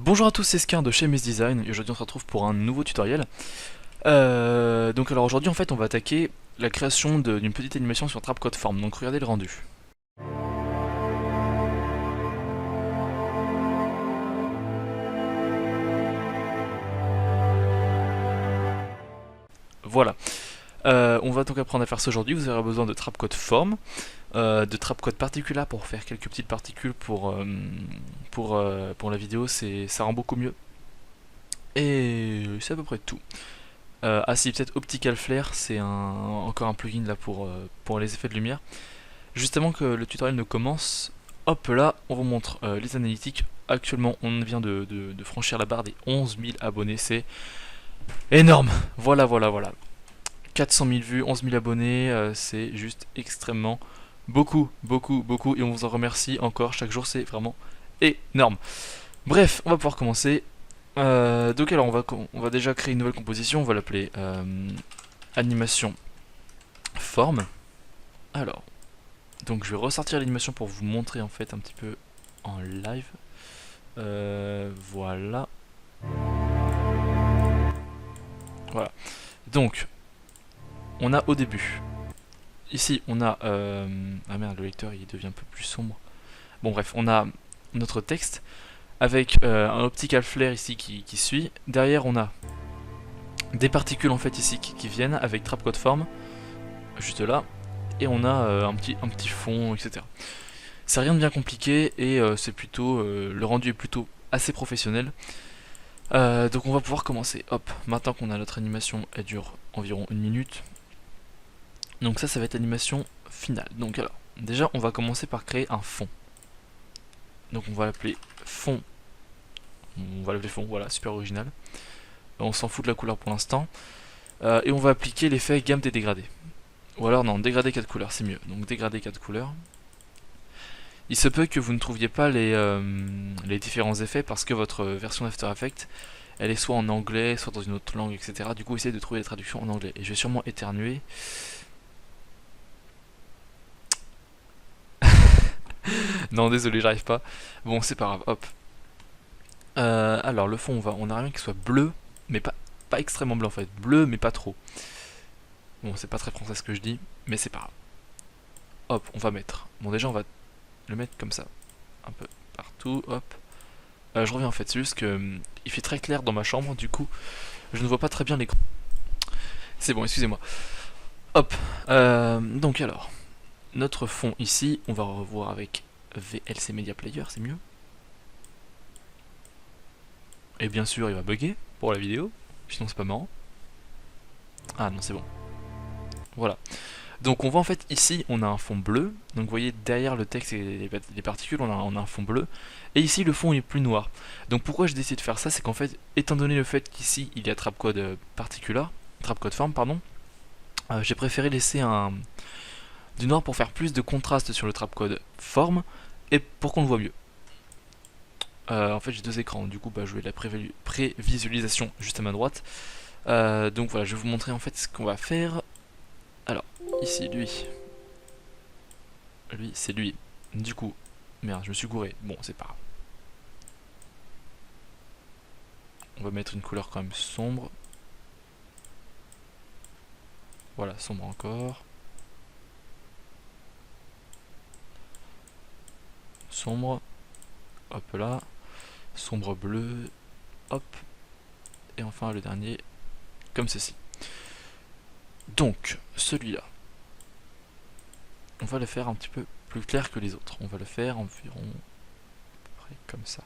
Bonjour à tous, c'est Scar de chez Mes Design et aujourd'hui on se retrouve pour un nouveau tutoriel. Donc alors aujourd'hui en fait on va attaquer la création d'une petite animation sur Trapcode Form, donc regardez le rendu. Voilà, on va donc apprendre à faire ça aujourd'hui. Vous aurez besoin de Trapcode Form, de Trapcode Particular pour faire quelques petites particules pour la vidéo, ça rend beaucoup mieux. Et c'est à peu près tout. Ah si, peut-être Optical Flare, c'est encore un plugin là pour les effets de lumière. Juste avant que le tutoriel ne commence, hop là, on vous montre les analytiques. Actuellement, on vient de franchir la barre des 11 000 abonnés, c'est énorme. Voilà. 400 000 vues, 11 000 abonnés, c'est juste extrêmement beaucoup, et on vous en remercie encore chaque jour, c'est vraiment énorme. Bref, on va pouvoir commencer. Donc alors, on va déjà créer une nouvelle composition, on va l'appeler animation forme. Alors, donc je vais ressortir l'animation pour vous montrer en fait un petit peu en live. Voilà. Voilà. Donc, on a au début. Ici, on a... ah merde, le lecteur il devient un peu plus sombre. Bon bref, on a notre texte avec un optical flare ici qui suit. Derrière, on a des particules en fait ici qui viennent avec Trapcode Form, juste là. Et on a un petit fond, etc. C'est rien de bien compliqué et c'est plutôt le rendu est plutôt assez professionnel. Donc on va pouvoir commencer. Hop, maintenant qu'on a notre animation, elle dure environ 1 minute. Donc ça va être l'animation finale. Donc alors, déjà on va commencer par créer un fond. Donc on va l'appeler fond. On va l'appeler fond, voilà, super original. On s'en fout de la couleur pour l'instant. Et on va appliquer l'effet gamme des dégradés. Ou alors non, dégradé 4 couleurs, c'est mieux. Donc dégradé 4 couleurs. Il se peut que vous ne trouviez pas les différents effets parce que votre version d'After Effects elle est soit en anglais, soit dans une autre langue, etc. Du coup, essayez de trouver les traductions en anglais. Et je vais sûrement éternuer. Non, désolé, j'arrive pas. Bon, c'est pas grave, hop. Alors, le fond, on a rien qui soit bleu, mais pas extrêmement bleu en fait. Bleu, mais pas trop. Bon, c'est pas très français ce que je dis, mais c'est pas grave. Hop, on va mettre. Bon, déjà, on va le mettre comme ça. Un peu partout, hop. Je reviens en fait, c'est juste que il fait très clair dans ma chambre, du coup, je ne vois pas très bien l'écran. C'est bon, excusez-moi. Hop, donc alors, notre fond ici, on va revoir avec VLC Media Player, c'est mieux. Et bien sûr, il va bugger pour la vidéo, sinon c'est pas marrant. Ah non, c'est bon. Voilà. Donc on voit en fait ici, on a un fond bleu. Donc vous voyez derrière le texte et les particules, on a un fond bleu. Et ici, le fond est plus noir. Donc pourquoi j'ai décidé de faire ça, c'est qu'en fait, étant donné le fait qu'ici, il y a Trapcode Particular, Trapcode Form, pardon, j'ai préféré laisser du noir pour faire plus de contraste sur le Trapcode Form et pour qu'on le voit mieux. En fait j'ai deux écrans, du coup je vais la prévisualisation juste à ma droite. Donc voilà, je vais vous montrer en fait ce qu'on va faire. Alors, ici, lui c'est lui. Du coup, merde, je me suis gouré. Bon, c'est pas grave. On va mettre une couleur quand même sombre. Voilà, sombre encore. Sombre. Hop là. Sombre bleu. Hop. Et enfin le dernier, comme ceci. Donc, celui-là, on va le faire un petit peu plus clair que les autres. On va le faire environ à peu près comme ça.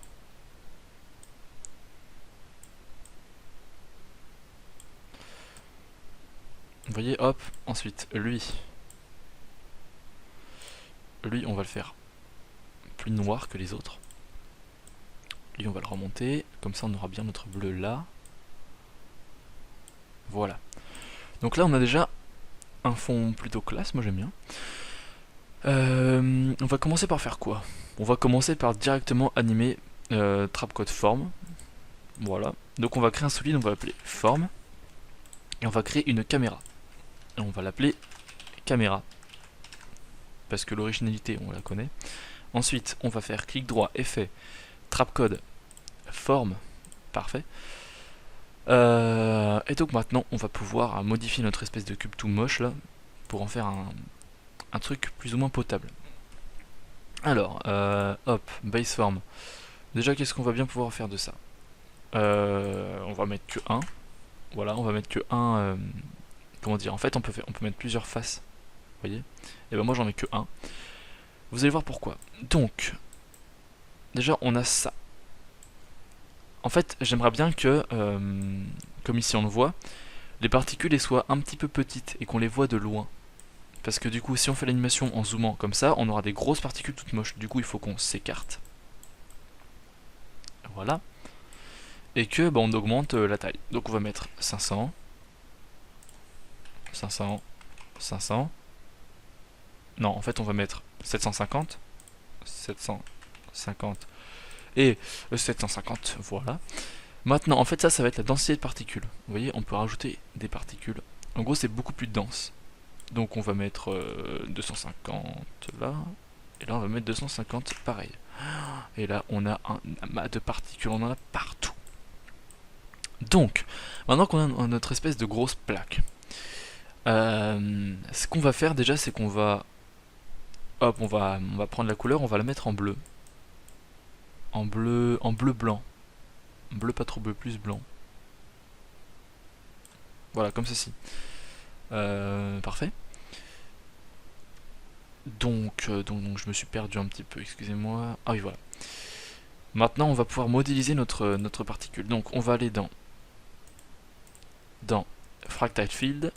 Vous voyez, hop, ensuite, lui, on va le faire plus noir que les autres. Lui, on va le remonter, comme ça on aura bien notre bleu là. Voilà. Donc là, on a déjà un fond plutôt classe, moi j'aime bien. On va commencer par faire quoi? On va commencer par directement animer Trapcode Form. Voilà. Donc on va créer un solide, on va l'appeler Form. Et on va créer une caméra. Et on va l'appeler Caméra. Parce que l'originalité, on la connaît. Ensuite, on va faire clic droit, effet, Trapcode forme, parfait. Et donc maintenant on va pouvoir modifier notre espèce de cube tout moche là, pour en faire un truc plus ou moins potable. Alors, hop, base form. Déjà qu'est-ce qu'on va bien pouvoir faire de ça? On va mettre que 1. Voilà, on va mettre que 1. Comment dire? En fait on peut mettre plusieurs faces. Vous voyez? Et ben moi j'en mets que 1. Vous allez voir pourquoi. Donc, déjà on a ça. En fait, j'aimerais bien que, comme ici on le voit, les particules soient un petit peu petites et qu'on les voit de loin. Parce que du coup, si on fait l'animation en zoomant comme ça, on aura des grosses particules toutes moches. Du coup, il faut qu'on s'écarte. Voilà. Et que on augmente la taille. Donc on va mettre 500, 500, 500. Non, en fait, on va mettre 750, 750 et 750. Voilà. Maintenant, en fait, ça va être la densité de particules. Vous voyez, on peut rajouter des particules. En gros, c'est beaucoup plus dense. Donc, on va mettre 250 là. Et là, on va mettre 250 pareil. Et là, on a un amas de particules. On en a partout. Donc, maintenant qu'on a notre espèce de grosse plaque, ce qu'on va faire déjà, c'est qu'on va... Hop, on va prendre la couleur, on va la mettre en bleu. En bleu blanc. Bleu pas trop bleu, plus blanc. Voilà, comme ceci. Parfait. Donc, je me suis perdu un petit peu, excusez-moi. Ah oui, voilà. Maintenant, on va pouvoir modéliser notre particule. Donc, on va aller dans Fractal Field.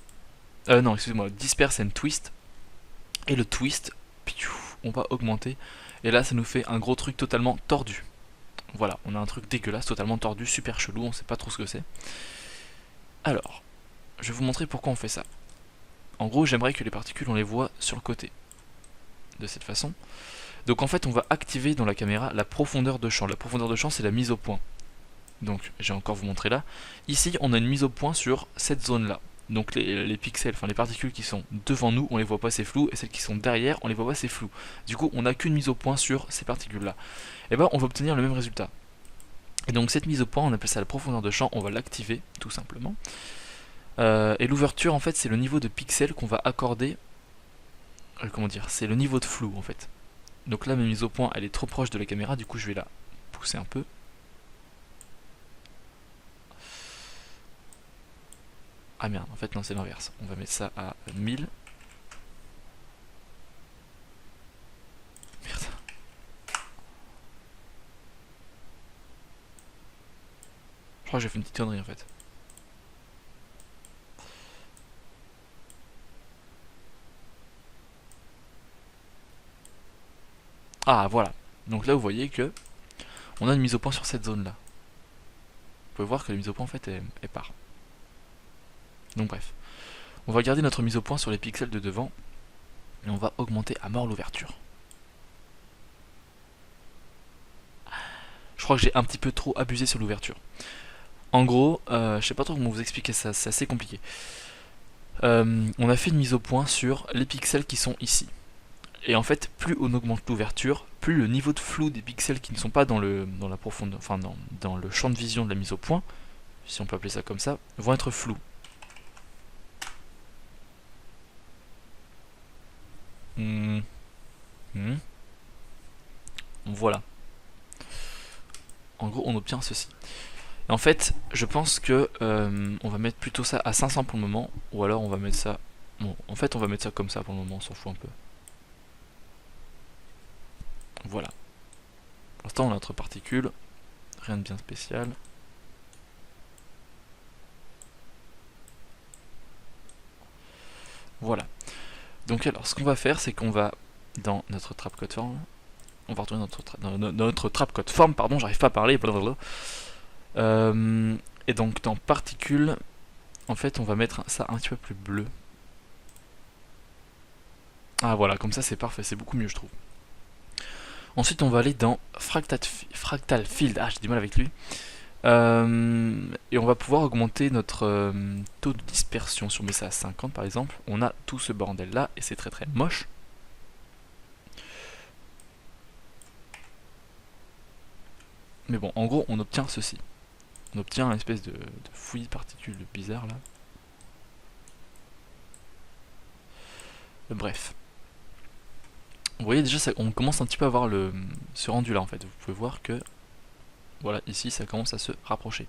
Non, excusez-moi, Disperse and Twist. Et le twist, on va augmenter. Et là, ça nous fait un gros truc totalement tordu. Voilà, on a un truc dégueulasse, totalement tordu, super chelou, on sait pas trop ce que c'est. Alors, je vais vous montrer pourquoi on fait ça. En gros, j'aimerais que les particules, on les voit sur le côté. De cette façon. Donc en fait, on va activer dans la caméra la profondeur de champ. La profondeur de champ, c'est la mise au point. Donc, je vais encore vous montrer là. Ici, on a une mise au point sur cette zone-là. Donc les pixels, enfin les particules qui sont devant nous, on les voit pas, c'est flou, et celles qui sont derrière, on les voit pas, c'est flou. Du coup, on n'a qu'une mise au point sur ces particules-là. Et ben, on va obtenir le même résultat. Et donc cette mise au point, on appelle ça la profondeur de champ, on va l'activer, tout simplement. Et l'ouverture, en fait, c'est le niveau de pixels qu'on va accorder. Comment dire? C'est le niveau de flou, en fait. Donc là, ma mise au point, elle est trop proche de la caméra, du coup, je vais la pousser un peu. Ah merde, en fait non, c'est l'inverse. On va mettre ça à 1000. Merde. Je crois que j'ai fait une petite connerie en fait. Ah voilà. Donc là vous voyez que on a une mise au point sur cette zone là. Vous pouvez voir que la mise au point en fait est part. Donc bref. On va garder notre mise au point sur les pixels de devant. Et on va augmenter à mort l'ouverture. Je crois que j'ai un petit peu trop abusé sur l'ouverture. En gros, je sais pas trop comment vous expliquer ça, c'est assez compliqué. On a fait une mise au point sur les pixels qui sont ici. Et en fait, plus on augmente l'ouverture, plus le niveau de flou des pixels qui ne sont pas dans la profondeur, enfin dans le champ de vision de la mise au point, si on peut appeler ça comme ça, vont être flous. Voilà. En gros, on obtient ceci. Et en fait, je pense que on va mettre plutôt ça à 500 pour le moment, ou alors on va mettre ça... Bon, en fait, on va mettre ça comme ça pour le moment, on s'en fout un peu. Voilà. Pour l'instant, on a notre particule, rien de bien spécial. Voilà. Donc alors, ce qu'on va faire, c'est qu'on va, dans notre trapcode form, on va retourner dans notre trapcode form, pardon, j'arrive pas à parler, blablabla. Et donc, dans particules, en fait, on va mettre ça un petit peu plus bleu. Ah voilà, comme ça c'est parfait, c'est beaucoup mieux je trouve. Ensuite on va aller dans Fractal Field, ah j'ai du mal avec lui. Et on va pouvoir augmenter notre taux de dispersion. Si on met ça à 50 par exemple, on a tout ce bordel là et c'est très très moche. Mais bon, en gros, on obtient ceci. On obtient une espèce de fouillis de particules bizarres là. Bref. Vous voyez déjà, on commence un petit peu à voir ce rendu là en fait. Vous pouvez voir que, voilà, ici ça commence à se rapprocher.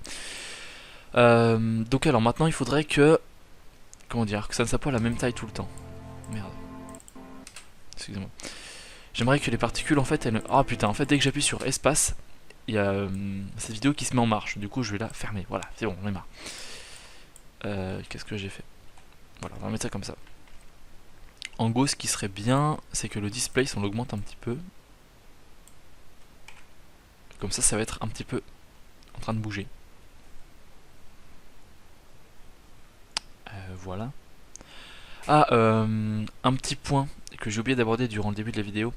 Donc alors maintenant il faudrait que, comment dire, que ça ne soit pas la même taille tout le temps. Merde. Excusez-moi. J'aimerais que les particules en fait, elles... Ah putain, en fait dès que j'appuie sur espace, il y a cette vidéo qui se met en marche. Du coup je vais la fermer. Voilà, c'est bon, on est marre. Qu'est-ce que j'ai fait? Voilà, on va mettre ça comme ça. En gros, ce qui serait bien, c'est que le displace, on l'augmente un petit peu. Comme ça va être un petit peu en train de bouger. Voilà. Ah, un petit point que j'ai oublié d'aborder durant le début de la vidéo.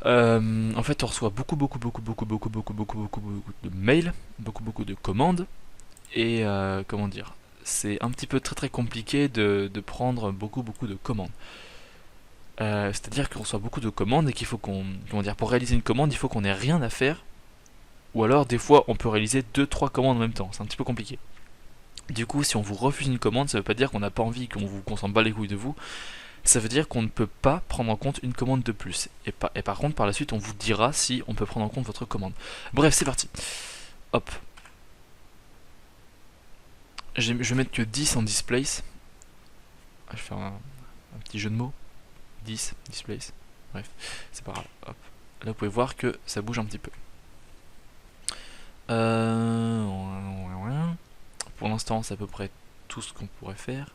En fait, on reçoit beaucoup de mails, beaucoup de commandes. Et comment dire, c'est un petit peu très compliqué de prendre beaucoup de commandes. C'est-à-dire qu'on reçoit beaucoup de commandes et qu'il faut qu'on, comment dire, pour réaliser une commande, il faut qu'on ait rien à faire. Ou alors, des fois, on peut réaliser 2-3 commandes en même temps. C'est un petit peu compliqué. Du coup, si on vous refuse une commande, ça veut pas dire qu'on n'a pas envie, qu'on s'en bat les couilles de vous. Ça veut dire qu'on ne peut pas prendre en compte une commande de plus. Et par contre, par la suite, on vous dira si on peut prendre en compte votre commande. Bref, c'est parti. Hop. Je vais mettre que 10 en displace. Je vais faire un petit jeu de mots. 10, displace. Bref, c'est pas grave. Hop. Là, vous pouvez voir que ça bouge un petit peu. Pour l'instant, c'est à peu près tout ce qu'on pourrait faire.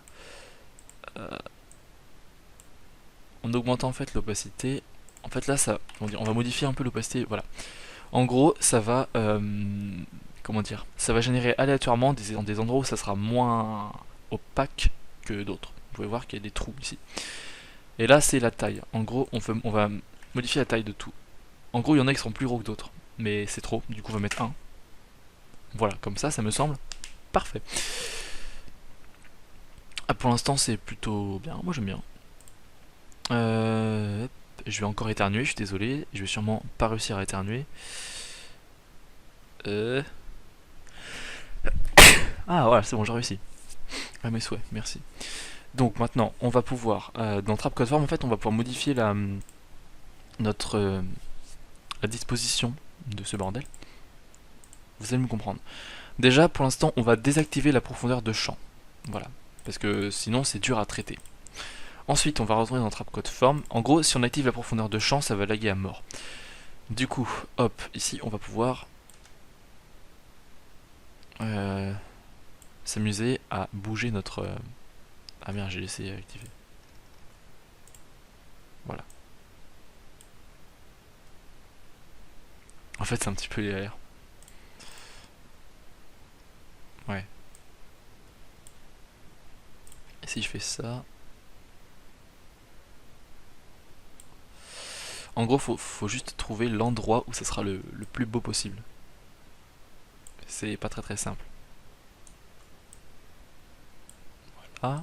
En augmentant en fait l'opacité. En fait, là, ça, on va modifier un peu l'opacité. Voilà. En gros, ça va, comment dire, ça va générer aléatoirement des endroits où ça sera moins opaque que d'autres. Vous pouvez voir qu'il y a des trous ici. Et là, c'est la taille. En gros, on va modifier la taille de tout. En gros, il y en a qui seront plus gros que d'autres, mais c'est trop. Du coup, on va mettre 1. Voilà, comme ça me semble parfait. Ah, pour l'instant, c'est plutôt bien. Moi, j'aime bien. Je vais encore éternuer, je suis désolé. Je vais sûrement pas réussir à éternuer. Ah, voilà, c'est bon, j'ai réussi. À mes souhaits, merci. Donc maintenant, on va pouvoir, dans Trapcode Form, en fait, on va pouvoir modifier la disposition de ce bordel. Vous allez me comprendre. Déjà, pour l'instant, on va désactiver la profondeur de champ. Voilà. Parce que sinon, c'est dur à traiter. Ensuite, on va retourner dans Trapcode Form. En gros, si on active la profondeur de champ, ça va laguer à mort. Du coup, hop, ici, on va pouvoir s'amuser à bouger notre... Ah merde, j'ai laissé activer. Voilà. En fait, c'est un petit peu galère. Ouais. Et si je fais ça... En gros, faut juste trouver l'endroit où ça sera le plus beau possible. C'est pas très simple. Voilà.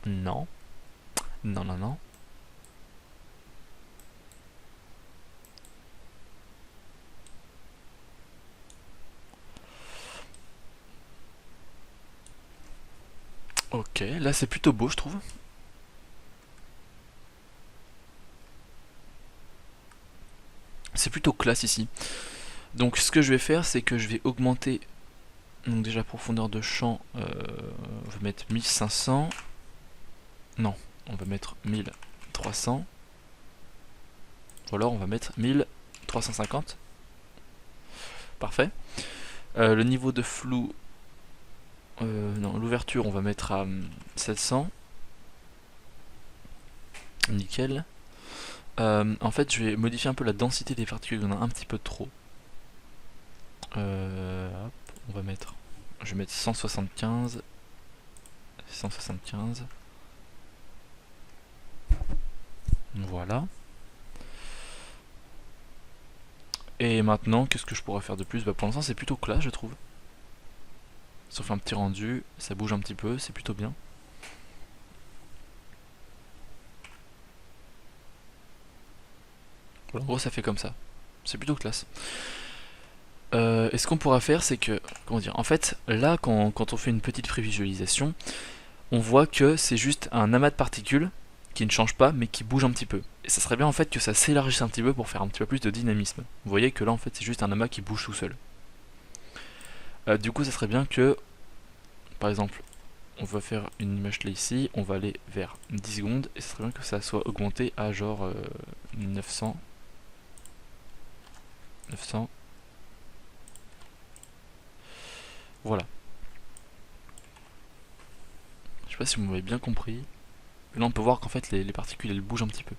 Non. Non. Ok, là c'est plutôt beau, je trouve. C'est plutôt classe ici. Donc ce que je vais faire, c'est que je vais augmenter donc déjà profondeur de champ. On va mettre 1500. Non, on va mettre 1300. Ou alors on va mettre 1350. Parfait. Le niveau de flou, non, l'ouverture, on va mettre à 700. Nickel. En fait, je vais modifier un peu la densité des particules. Il y en a un petit peu trop. Hop, on va mettre. Je vais mettre 175. 175. Voilà. Et maintenant, qu'est-ce que je pourrais faire de plus? Bah, pour l'instant, c'est plutôt classe, je trouve. Sauf un petit rendu, ça bouge un petit peu, c'est plutôt bien. Voilà, en gros ça fait comme ça. C'est plutôt classe. Et ce qu'on pourra faire, c'est que, comment dire, en fait, là, quand on fait une petite prévisualisation, on voit que c'est juste un amas de particules qui ne change pas, mais qui bouge un petit peu. Et ça serait bien en fait que ça s'élargisse un petit peu pour faire un petit peu plus de dynamisme. Vous voyez que là, en fait, c'est juste un amas qui bouge tout seul. Du coup, ça serait bien que, par exemple, on va faire une image là ici, on va aller vers 10 secondes, et ça serait bien que ça soit augmenté à genre 900. 900. Voilà. Je sais pas si vous m'avez bien compris. Là on peut voir qu'en fait les particules elles bougent un petit peu.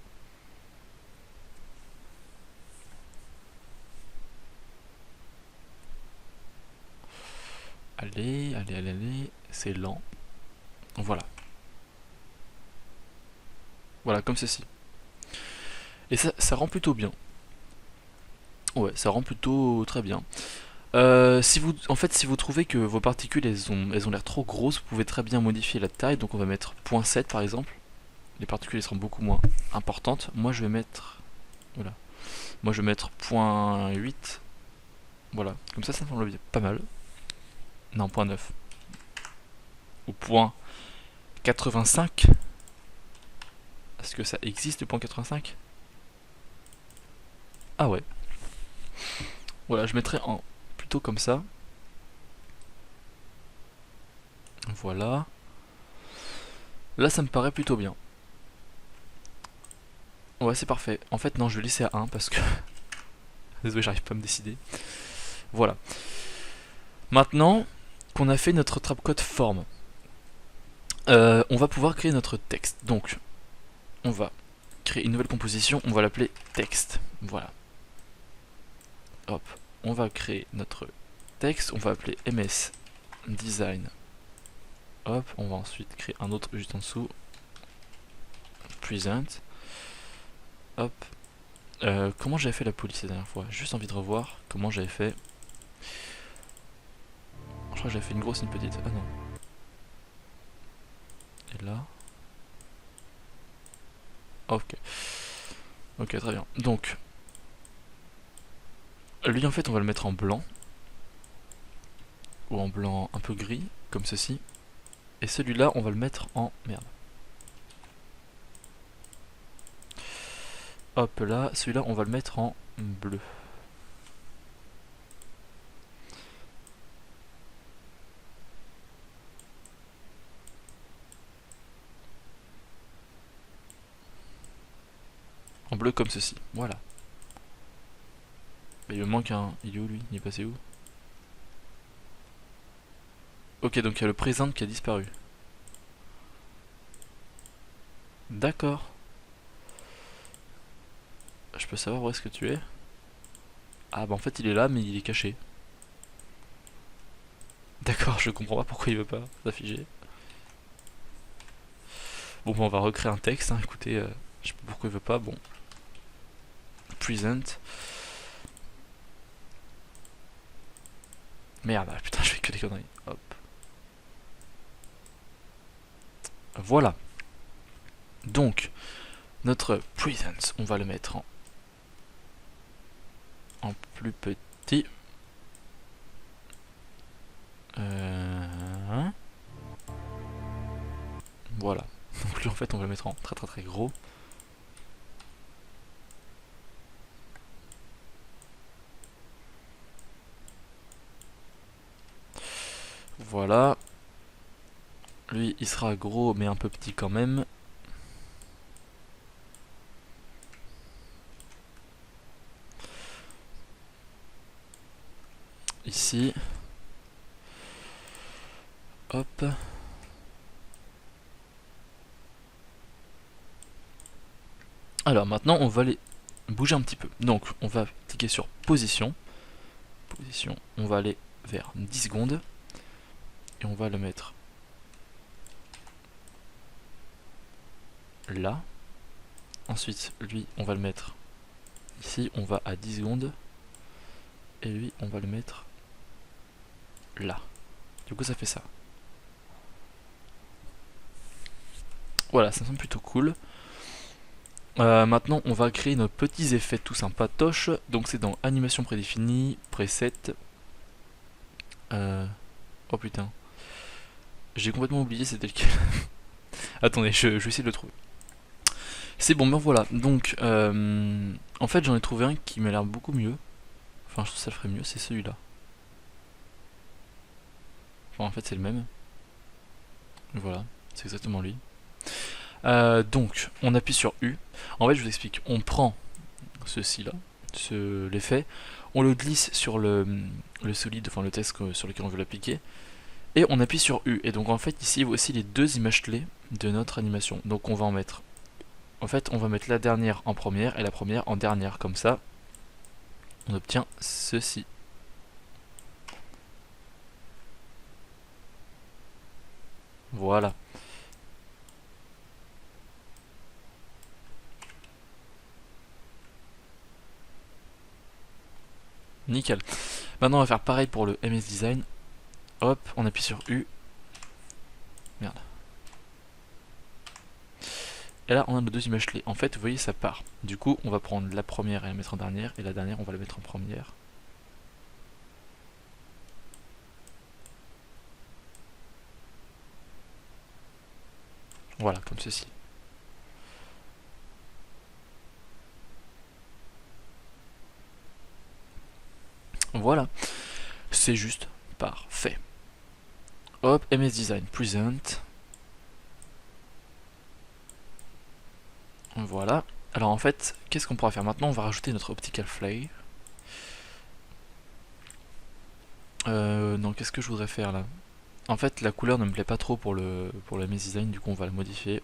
Allez, allez, allez, allez. C'est lent. Voilà. Voilà, comme ceci. Et ça rend plutôt bien. Ouais, ça rend plutôt très bien. Si vous, en fait, si vous trouvez que vos particules elles ont l'air trop grosses, vous pouvez très bien modifier la taille. Donc on va mettre 0.7 par exemple. Les particules elles seront beaucoup moins importantes. Moi je vais mettre, voilà. Moi je vais mettre 0.8. Voilà, comme ça me semble pas mal. Non, 0.9. Ou 0.85. Est-ce que ça existe le 0.85? Ah ouais. Voilà, je mettrai en plutôt comme ça. Voilà. Là, ça me paraît plutôt bien. Ouais, c'est parfait. En fait, non, je vais laisser à 1 parce que... Désolé, j'arrive pas à me décider. Voilà. Maintenant qu'on a fait notre trapcode forme, on va pouvoir créer notre texte. Donc, on va créer une nouvelle composition, on va l'appeler texte. Voilà. Hop. On va créer notre texte, on va appeler MS Design. Hop, on va ensuite créer un autre juste en dessous. Present. Hop. Comment j'avais fait la police la dernière fois? J'ai juste envie de revoir comment j'avais fait. Je crois que j'avais fait une grosse et une petite. Ah non. Et là. Ok. Ok, très bien. Donc, lui en fait on va le mettre en blanc. Ou en blanc un peu gris, comme ceci. Et celui-là on va le mettre en... Merde. Hop là, celui-là on va le mettre en bleu. En bleu comme ceci, voilà. Mais il me manque un... Il est où lui? Il est passé où? Ok, donc il y a le présent qui a disparu. D'accord. Je peux savoir où est-ce que tu es? Ah bah en fait il est là mais il est caché. D'accord, je comprends pas pourquoi il veut pas s'afficher. Bon bah on va recréer un texte, hein. Écoutez, je sais pas pourquoi il veut pas, bon. Present. Merde, ah, putain je fais que des conneries. Hop. Voilà. Donc, notre present, on va le mettre en plus petit. Voilà. Donc lui en fait on va le mettre en très très très gros. Voilà. Lui il sera gros mais un peu petit quand même. Ici. Hop. Alors maintenant on va les bouger un petit peu. Donc on va cliquer sur position. Position. On va aller vers 10 secondes. Et on va le mettre là. Ensuite lui on va le mettre ici. On va à 10 secondes. Et lui on va le mettre là. Du coup ça fait ça. Voilà, ça me semble plutôt cool. Maintenant, on va créer nos petits effets tout sympatoches. Donc, c'est dans animation prédéfinie, preset. Oh putain, j'ai complètement oublié c'était lequel. Attendez, je vais essayer de le trouver. C'est bon, ben voilà. Donc, en fait, j'en ai trouvé un qui m'a l'air beaucoup mieux. Enfin, je trouve que ça le ferait mieux, c'est celui-là. Enfin, en fait, c'est le même. Voilà, c'est exactement lui. Donc, on appuie sur U. En fait, je vous explique. On prend ceci-là, l'effet, on le glisse sur le solide, enfin le texte sur lequel on veut l'appliquer, et on appuie sur U. Et donc, en fait, ici, voici les deux images clés de notre animation. Donc, on va en mettre. En fait, on va mettre la dernière en première et la première en dernière. Comme ça, on obtient ceci. Voilà. Nickel. Maintenant, on va faire pareil pour le MS Design. Hop, on appuie sur U. Merde. Et là, on a nos deux images clés. En fait, vous voyez, ça part. Du coup, on va prendre la première et la mettre en dernière, et la dernière, on va la mettre en première. Voilà, comme ceci. Voilà, c'est juste parfait. Hop, MS Design Present. Voilà. Alors en fait, qu'est-ce qu'on pourra faire maintenant? On va rajouter notre Optical Flare. Non, qu'est-ce que je voudrais faire là? En fait, la couleur ne me plaît pas trop pour le MS Design, du coup on va la modifier.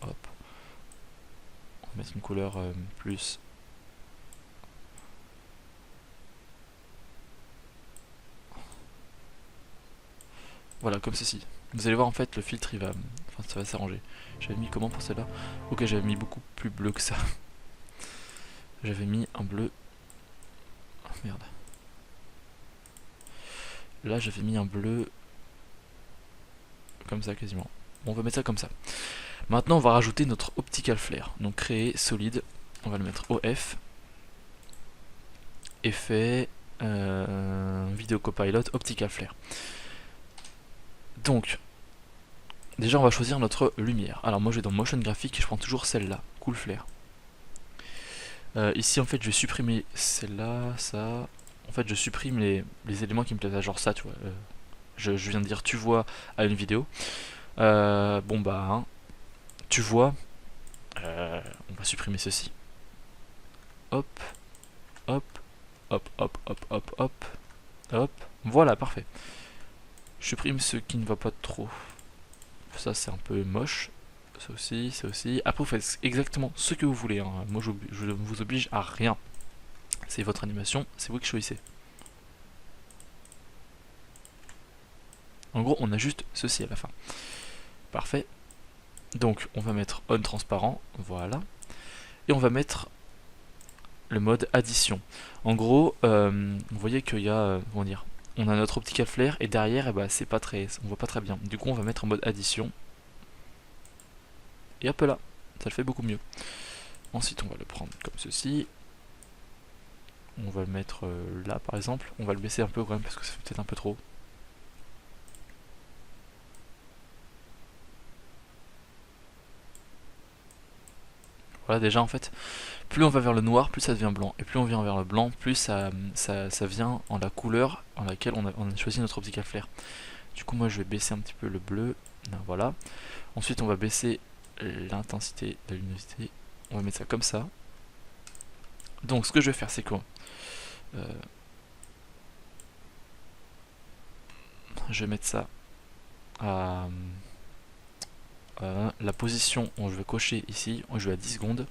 Hop, on va mettre une couleur plus. Voilà, comme ceci. Vous allez voir en fait le filtre il va. Enfin ça va s'arranger. J'avais mis comment pour celle-là? Ok, j'avais mis beaucoup plus bleu que ça. J'avais mis un bleu. Oh, merde. Là j'avais mis un bleu. Comme ça quasiment. Bon, on va mettre ça comme ça. Maintenant on va rajouter notre Optical Flare. Donc créer solide. On va le mettre OF. Effet. Vidéo Copilot Optical Flare. Donc, déjà on va choisir notre lumière. Alors moi je vais dans Motion Graphique et je prends toujours celle-là, Cool Flare. Ici en fait je vais supprimer celle-là, ça. En fait je supprime les éléments qui me plaisent, genre ça tu vois. Je viens de dire tu vois à une vidéo. Bon bah, hein, tu vois, on va supprimer ceci. Hop, hop, hop, hop, hop, hop, hop, hop. Voilà, parfait. Je supprime ce qui ne va pas trop. Ça c'est un peu moche. Ça aussi, ça aussi. Après, vous faites exactement ce que vous voulez, hein. Moi, je ne vous oblige à rien. C'est votre animation, c'est vous qui choisissez. En gros, on a juste ceci à la fin. Parfait. Donc, on va mettre on transparent, voilà. Et on va mettre le mode addition. En gros, vous voyez qu'il y a, comment dire, on a notre optical flare et derrière, eh ben, c'est pas très, on voit pas très bien. Du coup, on va mettre en mode addition. Et hop là, ça le fait beaucoup mieux. Ensuite, on va le prendre comme ceci. On va le mettre là par exemple. On va le baisser un peu quand même parce que ça fait peut-être un peu trop. Voilà, déjà en fait, plus on va vers le noir, plus ça devient blanc. Et plus on vient vers le blanc, plus ça vient en la couleur en laquelle on a choisi notre optical flare. Du coup, moi je vais baisser un petit peu le bleu. Là, voilà. Ensuite, on va baisser l'intensité, la luminosité. On va mettre ça comme ça. Donc, ce que je vais faire, c'est quoi? Je vais mettre ça à la position où je vais cocher ici. Je vais à 10 secondes.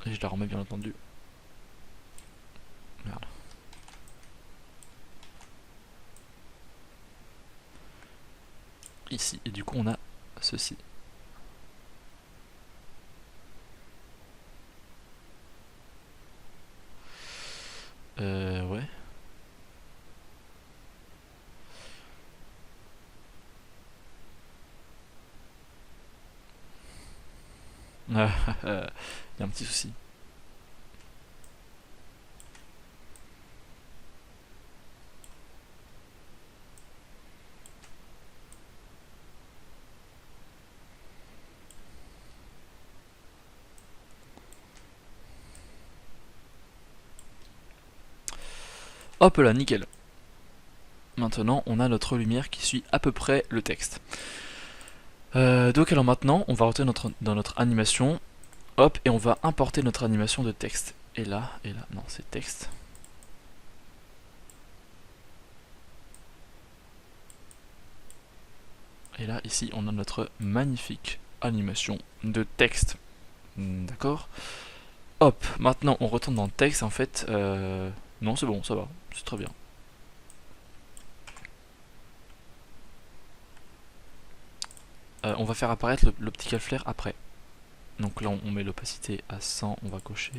Et je la remets bien entendu. Merde. Ici. Et du coup, on a ceci. Ouais. y a un petit souci. Hop là, nickel. Maintenant, on a notre lumière qui suit à peu près le texte. Donc alors maintenant, on va rentrer dans notre animation. Hop, et on va importer notre animation de texte. Et là, non, c'est texte. Et là, ici, on a notre magnifique animation de texte. D'accord. Hop, maintenant on retourne dans le texte. En fait, non, c'est bon, ça va, c'est très bien. On va faire apparaître l'optical flare après. Donc là, on met l'opacité à 100, on va cocher.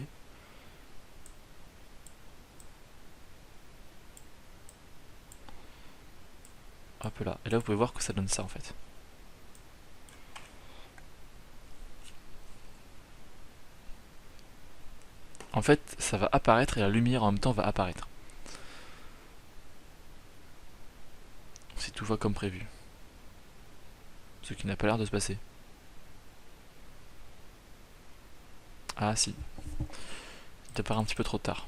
Hop là, et là vous pouvez voir que ça donne ça en fait. En fait, ça va apparaître et la lumière en même temps va apparaître. Si tout va comme prévu. Ce qui n'a pas l'air de se passer. Ah si. Ça apparaît un petit peu trop tard.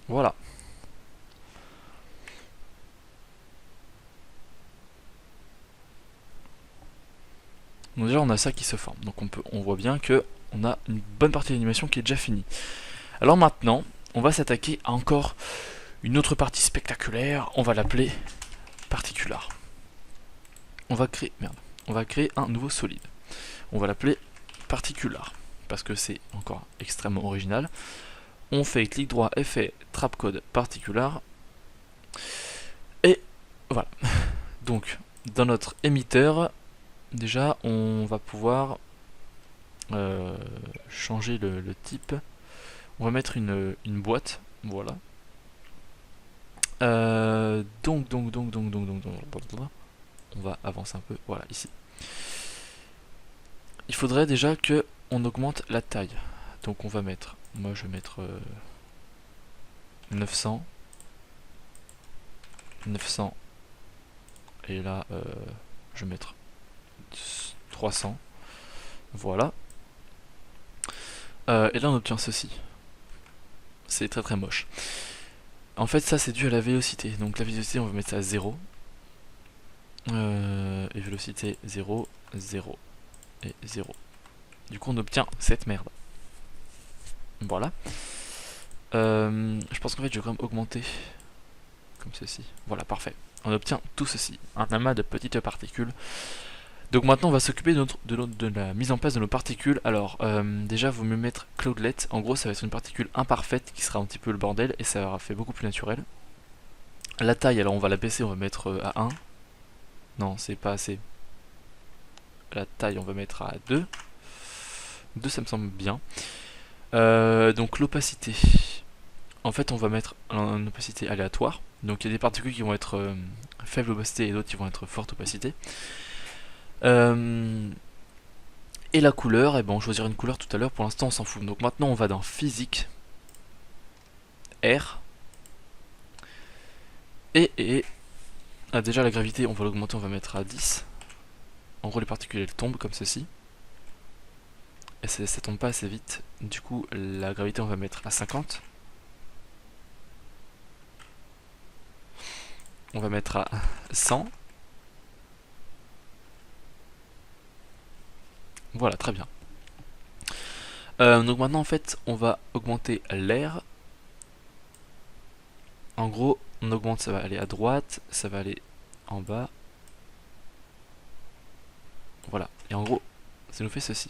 Voilà. Donc déjà on a ça qui se forme. Donc on voit bien que on a une bonne partie de l'animation qui est déjà finie. Alors maintenant, on va s'attaquer à encore une autre partie spectaculaire. On va l'appeler particular. On va créer un nouveau solide. On va l'appeler particular parce que c'est encore extrêmement original. On fait clic droit, effet, trapcode particular. Et voilà. Donc, dans notre émetteur, déjà, on va pouvoir changer le type. On va mettre une boîte. Voilà. Donc, on va avancer un peu. Voilà, ici. Il faudrait déjà que on augmente la taille. Donc, on va mettre. Moi, je vais mettre 900. 900. Et là, je vais mettre 300. Voilà. Et là, on obtient ceci. C'est très très moche. En fait, ça, c'est dû à la vélocité. Donc, la vélocité, on va mettre ça à 0. Et vélocité 0, 0 et 0. Du coup, on obtient cette merde. Voilà. Je pense qu'en fait, je vais quand même augmenter comme ceci. Voilà, parfait. On obtient tout ceci. Un amas de petites particules. Donc maintenant, on va s'occuper de la mise en place de nos particules. Alors, déjà, vous me mettre Cloudlet. En gros, ça va être une particule imparfaite qui sera un petit peu le bordel et ça aura fait beaucoup plus naturel. La taille, alors on va la baisser, on va mettre à 1. Non, c'est pas assez. La taille, on va mettre à 2. 2, ça me semble bien. Donc l'opacité. En fait, on va mettre une opacité aléatoire. Donc il y a des particules qui vont être faible opacité et d'autres qui vont être forte opacité. Et la couleur, eh ben, on choisira une couleur tout à l'heure. Pour l'instant, on s'en fout. Donc maintenant, on va dans physique. R. Ah, déjà, la gravité, on va l'augmenter, on va mettre à 10. En gros, les particules, elles tombent comme ceci. Et ça tombe pas assez vite. Du coup, la gravité, on va mettre à 50. On va mettre à 100. Voilà, très bien. Donc maintenant, en fait, on va augmenter l'air. En gros, on augmente, ça va aller à droite, ça va aller en bas. Voilà. Et en gros, ça nous fait ceci.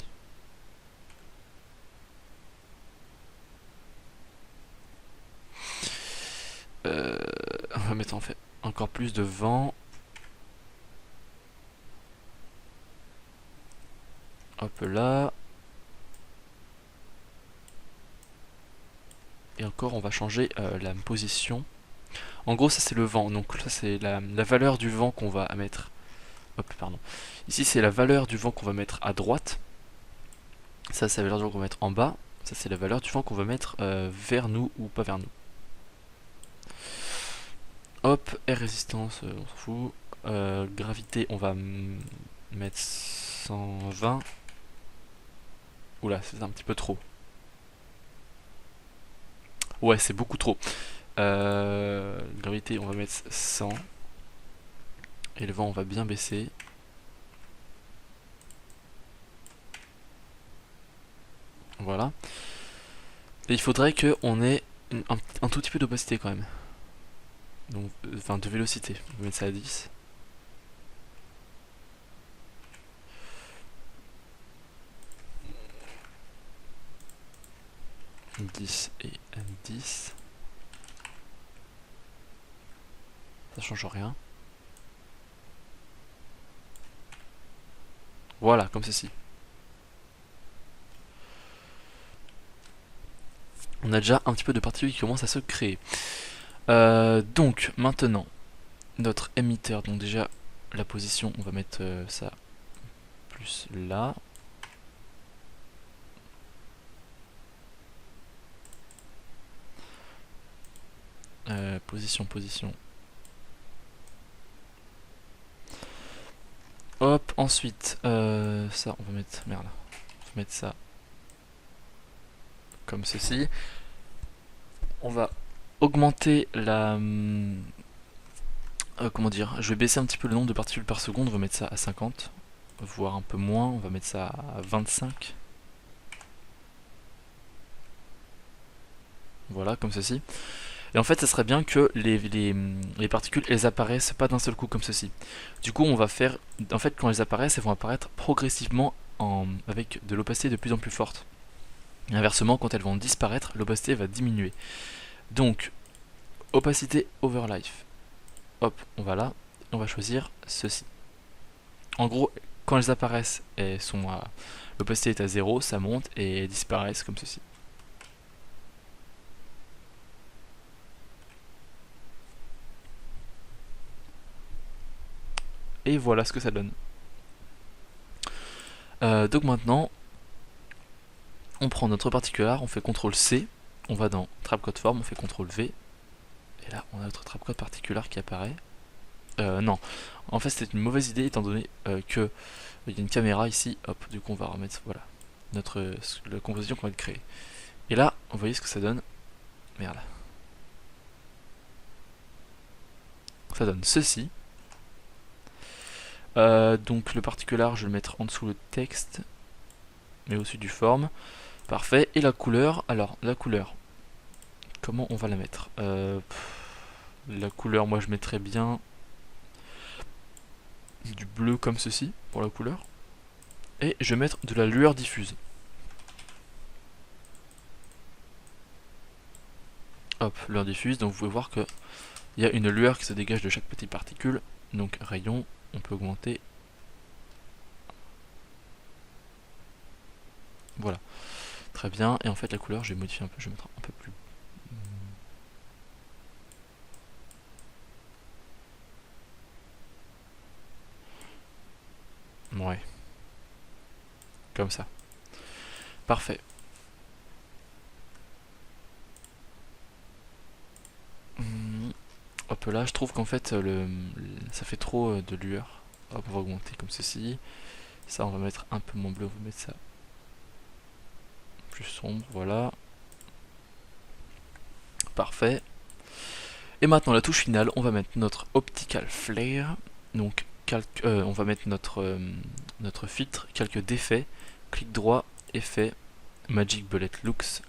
On va mettre en fait encore plus de vent. Hop là. et encore on va changer la position. En gros ça c'est le vent, donc ça c'est la valeur du vent qu'on va mettre. Hop, pardon. Ici c'est la valeur du vent qu'on va mettre à droite. Ça c'est la valeur du vent qu'on va mettre en bas. Ça c'est la valeur du vent qu'on va mettre vers nous ou pas vers nous. Hop, air résistance, on s'en fout. Gravité, on va mettre 120. Oula, c'est un petit peu trop. Ouais, c'est beaucoup trop. Gravité, on va mettre 100. Et le vent, on va bien baisser. Voilà. Et il faudrait qu'on ait un tout petit peu d'opacité quand même. Donc, enfin, de vélocité. On va mettre ça à 10. Et 10. Ça change rien. Voilà, comme ceci. On a déjà un petit peu de particules qui commencent à se créer. Donc, maintenant, notre émetteur, donc déjà, la position, on va mettre ça plus là. Position. Hop, ensuite, ça, on va mettre, merde, on va mettre ça comme ceci. On va augmenter la, comment dire, je vais baisser un petit peu le nombre de particules par seconde, on va mettre ça à 50, voire un peu moins, on va mettre ça à 25. Voilà, comme ceci. Et en fait, ça serait bien que les particules, elles apparaissent pas d'un seul coup comme ceci. Du coup, on va faire, en fait, quand elles apparaissent, elles vont apparaître progressivement avec de l'opacité de plus en plus forte. Et inversement, quand elles vont disparaître, l'opacité va diminuer. Donc, opacité overlife. Hop, on va là, on va choisir ceci. En gros, quand elles apparaissent, l'opacité est à 0, ça monte et elles disparaissent comme ceci. Et voilà ce que ça donne. Donc maintenant, on prend notre particular, on fait CTRL C, on va dans Trapcode Form, on fait CTRL V, et là on a notre trapcode particular qui apparaît. Non, en fait c'était une mauvaise idée étant donné que il y a une caméra ici, hop, du coup on va remettre, voilà, la composition qu'on va créer. Et là, vous voyez ce que ça donne. Merde. Ça donne ceci. Donc le particular, je vais le mettre en dessous le texte, mais au-dessus du forme. Parfait. Et la couleur, alors la couleur, comment on va la mettre la couleur, moi je mettrais bien du bleu comme ceci pour la couleur. Et je vais mettre de la lueur diffuse. Hop, lueur diffuse, donc vous pouvez voir que il y a une lueur qui se dégage de chaque petite particule. Donc rayon, on peut augmenter. Voilà, très bien. Et en fait la couleur, je vais modifier un peu, je vais mettre un peu plus. Ouais. Comme ça. Parfait. Hop là, je trouve qu'en fait ça fait trop de lueur. Hop, on va augmenter comme ceci. Ça, on va mettre un peu moins bleu, on va mettre ça plus sombre, voilà. Parfait. Et maintenant, la touche finale, on va mettre notre Optical Flare. Donc, on va mettre notre filtre, calque d'effet, clic droit, effet, Magic Bullet Lux.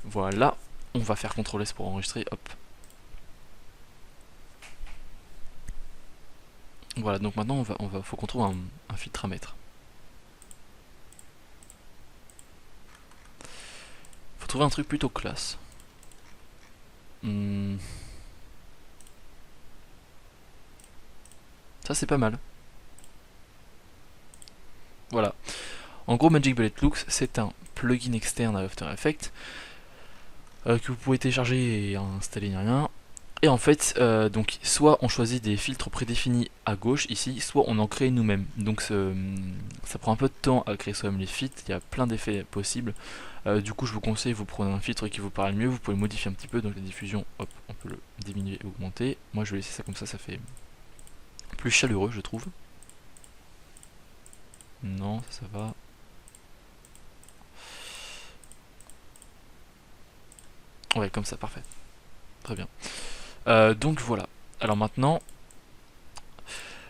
Voilà. On va faire CTRL S pour enregistrer, hop. Voilà, donc maintenant, faut qu'on trouve un filtre à mettre. Faut trouver un truc plutôt classe. Ça c'est pas mal. Voilà. En gros, Magic Bullet Looks, c'est un plugin externe à After Effects que vous pouvez télécharger et installer, ni rien. Et en fait, donc soit on choisit des filtres prédéfinis à gauche ici, soit on en crée nous-mêmes. Donc ça prend un peu de temps à créer soi-même les filtres, il y a plein d'effets possibles. Du coup je vous conseille, vous prenez un filtre qui vous parle mieux, vous pouvez le modifier un petit peu, donc la diffusion, hop, on peut le diminuer et augmenter. Moi je vais laisser ça comme ça fait plus chaleureux je trouve. Non, ça va. Ouais, comme ça, parfait. Très bien. Donc voilà. Alors maintenant,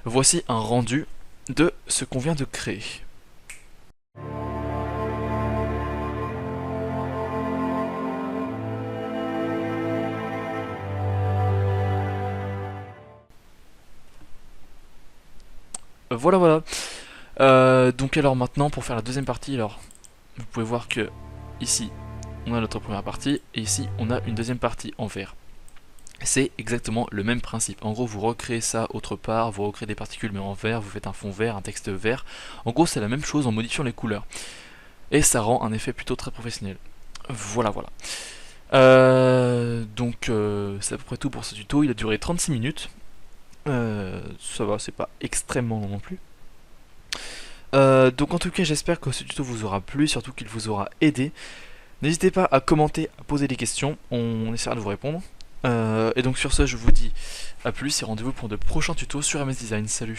voici un rendu de ce qu'on vient de créer. Voilà, voilà. Donc alors maintenant, pour faire la deuxième partie, alors vous pouvez voir que ici, on a notre première partie, et ici, on a une deuxième partie en vert. C'est exactement le même principe. En gros, vous recréez ça autre part, vous recréez des particules mais en vert, vous faites un fond vert, un texte vert. En gros, c'est la même chose en modifiant les couleurs. Et ça rend un effet plutôt très professionnel. Voilà, voilà. Donc, c'est à peu près tout pour ce tuto. Il a duré 36 minutes. Ça va, c'est pas extrêmement long non plus. Donc en tout cas, j'espère que ce tuto vous aura plu, surtout qu'il vous aura aidé. N'hésitez pas à commenter, à poser des questions, on essaiera de vous répondre. Et donc sur ce, je vous dis à plus et rendez-vous pour de prochains tutos sur MS Design. Salut!